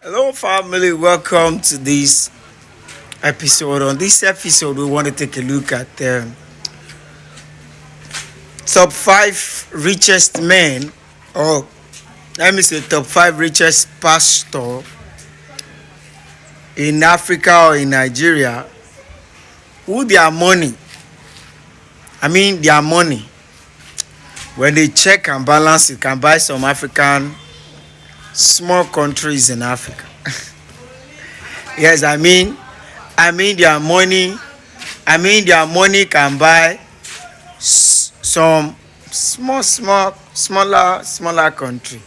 Hello, family. Welcome to this episode. On this episode, we want to take a look at the top 5 richest men, or let me say, top 5 richest pastor in Africa or in Nigeria, who their money, when they check and balance, it can buy some African small countries in Africa. Yes, their money. Their money can buy some smaller country.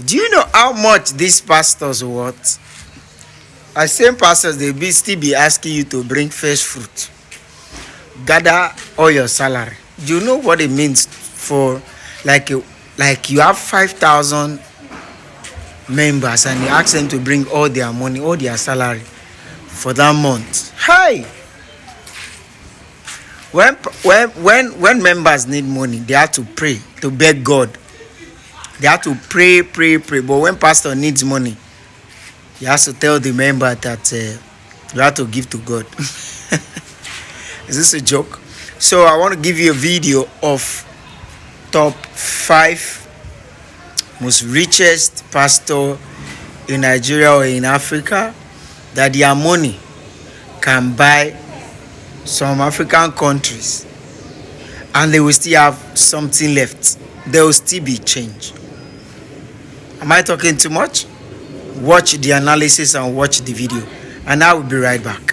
Do you know how much these pastors worth? As same pastors, they still be asking you to bring fresh fruit, gather all your salary. Do you know what it means for like you have 5,000 members and you ask them to bring all their money, all their salary for that month? Hey, when members need money, they have to pray, to beg God. They have to pray. But when pastor needs money, he has to tell the member that you have to give to God. Is this a joke? So I want to give you a video of top 5 most richest pastor in Nigeria or in Africa, that their money can buy some African countries and they will still have something left. There will still be change. Am I talking too much? Watch the analysis and watch the video, and I will be right back.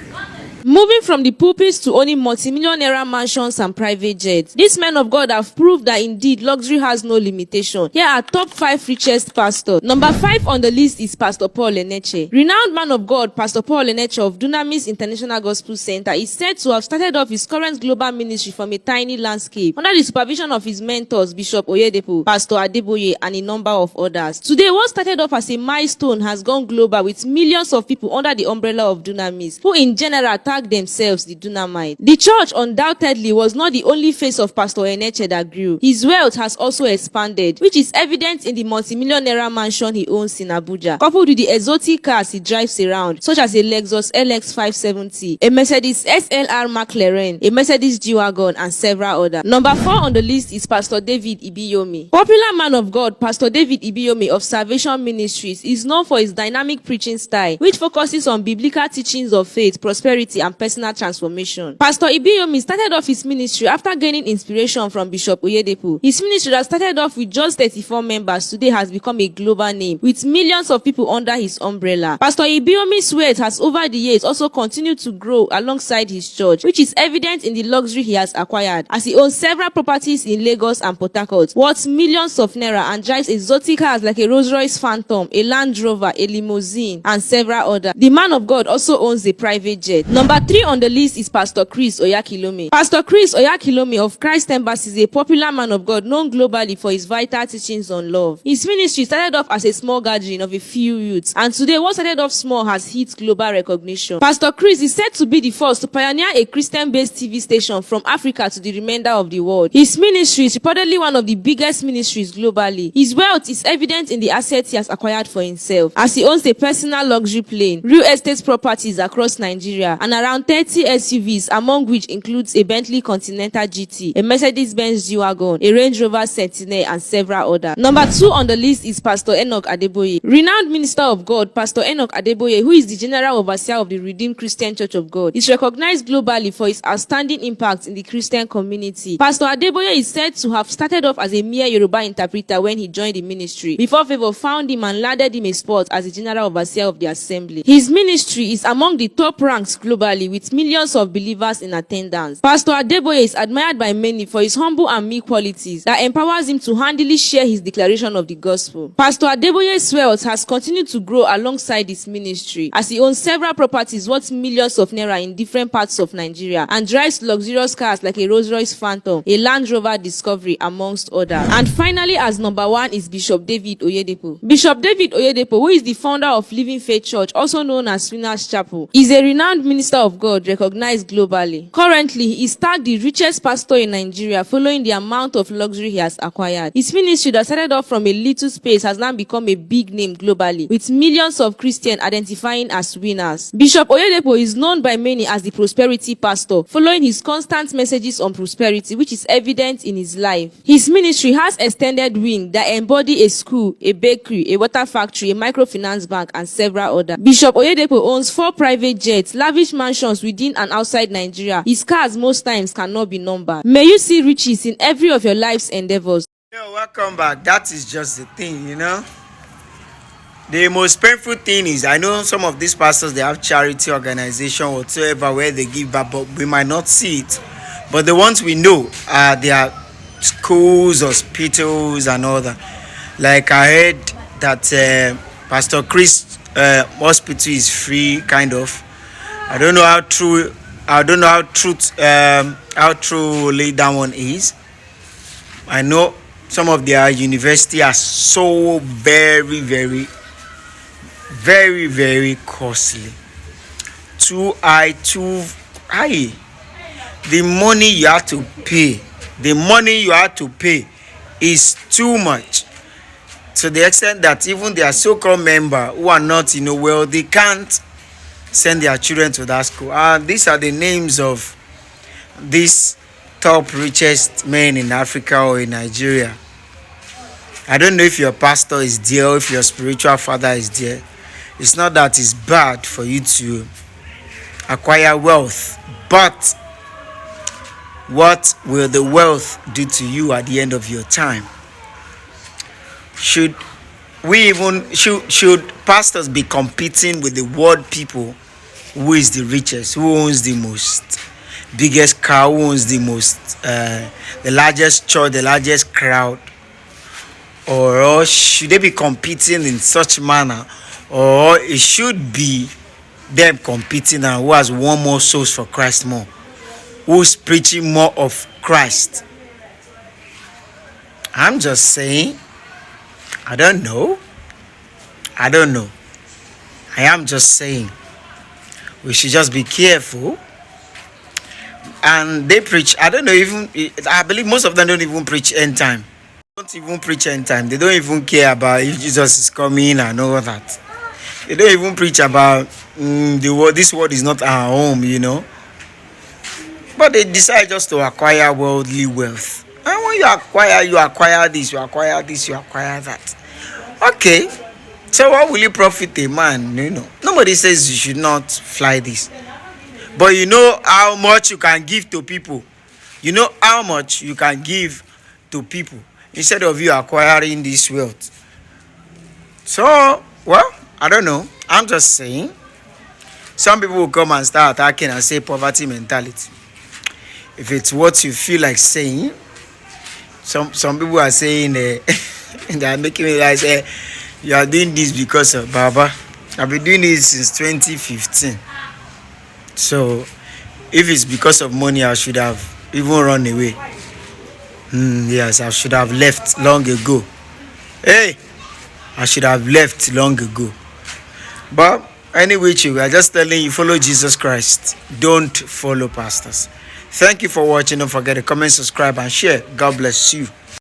Moving from the pulpits to owning multi-millionaire mansions and private jets, these men of God have proved that indeed luxury has no limitation. Here are top 5 richest pastors. Number 5 on the list is Pastor Paul Eneche. Renowned man of God, Pastor Paul Eneche of Dunamis International Gospel Center is said to have started off his current global ministry from a tiny landscape under the supervision of his mentors, Bishop Oyedepo, Pastor Adeboye, and a number of others. Today, what started off as a milestone has gone global with millions of people under the umbrella of Dunamis, who in general tag themselves the Dunamite. The church undoubtedly was not the only face of Pastor Eneche that grew. His wealth has also expanded, which is evident in the multi-millionaire mansion he owns in Abuja, coupled with the exotic cars he drives around, such as a Lexus LX 570, a Mercedes SLR McLaren, a Mercedes G-Wagon, and several others. Number 4 on the list is Pastor David Ibiyomi. Popular man of God, Pastor David Ibiyomi of Salvation Ministries is known for his dynamic preaching style, which focuses on biblical teachings of faith, prosperity, and personal transformation. Pastor Ibiyomi started off his ministry after gaining inspiration from Bishop Oyedepo. His ministry that started off with just 34 members today has become a global name, with millions of people under his umbrella. Pastor Ibiyomi's wealth has over the years also continued to grow alongside his church, which is evident in the luxury he has acquired, as he owns several properties in Lagos and Port Harcourt, worth millions of naira, and drives exotic cars like a Rolls-Royce Phantom, a Land Rover, a limousine, and several others. The man of God also owns a private jet. Number 3 on the list is Pastor Chris Oyakilome. Pastor Chris Oyakilome of Christ Embassy is a popular man of God known globally for his vital teachings on love. His ministry started off as a small gathering of a few youths, and today what started off small has hit global recognition. Pastor Chris is said to be the first to pioneer a Christian-based TV station from Africa to the remainder of the world. His ministry is reportedly one of the biggest ministries globally. His wealth is evident in the assets he has acquired for himself, as he owns a personal luxury plane, real estate properties across Nigeria, and around 30 SUVs, among which includes a Bentley Continental GT, a Mercedes-Benz G-Wagon, a Range Rover Sentinel, and several others. Number 2 on the list is Pastor Enoch Adeboye. Renowned minister of God, Pastor Enoch Adeboye, who is the general overseer of the Redeemed Christian Church of God, is recognized globally for his outstanding impact in the Christian community. Pastor Adeboye is said to have started off as a mere Yoruba interpreter when he joined the ministry, before favor found him and landed him a spot as the general overseer of the assembly. His ministry is among the top ranks globally, with millions of believers in attendance. Pastor Adeboye is admired by many for his humble and meek qualities that empowers him to handily share his declaration of the gospel. Pastor Adeboye's wealth has continued to grow alongside his ministry, as he owns several properties worth millions of naira in different parts of Nigeria and drives luxurious cars like a Rolls-Royce Phantom, a Land Rover Discovery, amongst others. And finally, as number 1 is Bishop David Oyedepo. Bishop David Oyedepo, who is the founder of Living Faith Church, also known as Winners Chapel, is a renowned minister of God recognized globally. Currently, he is tagged the richest pastor in Nigeria following the amount of luxury he has acquired. His ministry that started off from a little space has now become a big name globally, with millions of Christians identifying as winners. Bishop Oyedepo is known by many as the prosperity pastor, following his constant messages on prosperity, which is evident in his life. His ministry has extended wing that embody a school, a bakery, a water factory, a microfinance bank, and several others. Bishop Oyedepo owns 4 private jets, lavish mansions within and outside Nigeria. His cars most times cannot be numbered. May you see riches in every of your life's endeavors. Yo, welcome back. That is just the thing, The most painful thing is, I know some of these pastors, they have charity organization whatsoever where they give back, but we might not see it. But the ones we know are their schools, hospitals, and all that. Like I heard that Pastor Chris hospital is free, kind of. I don't know how true. I don't know how truly that one is. I know some of their university are so very, very, very, very costly. Too high. The money you have to pay is too much. To the extent that even their so-called members who are not, well, they can't send their children to that school. These are the names of these top richest men in Africa or in Nigeria. I don't know if your pastor is there or if your spiritual father is there. It's not that it's bad for you to acquire wealth, but what will the wealth do to you at the end of your time? Should pastors be competing with the world people? Who is the richest? Who owns the most? Biggest car? Who owns the most? The largest church, the largest crowd? Or should they be competing in such manner? Or it should be them competing and who has won more souls for Christ more? Who's preaching more of Christ? I'm just saying. I don't know. I am just saying. We should just be careful. And they preach, I believe most of them don't even preach end time. They don't even preach end time. They don't even care about if Jesus is coming and all that. They don't even preach about this world is not our home, But they decide just to acquire worldly wealth. And when you acquire this, you acquire that. Okay. So what will it profit a man? Nobody says you should not fly this. But you know how much you can give to people. You know how much you can give to people instead of you acquiring this wealth. So, well, I don't know. I'm just saying. Some people will come and start attacking and say poverty mentality. If it's what you feel like saying, some people are saying they are making me like say you are doing this because of Baba. I've been doing this since 2015. So if it's because of money, I should have even run away. Yes, I should have left long ago. I should have left long ago. But anyway, we are just telling you, follow Jesus Christ. Don't follow pastors. Thank you for watching. Don't forget to comment, subscribe, and share. God bless you.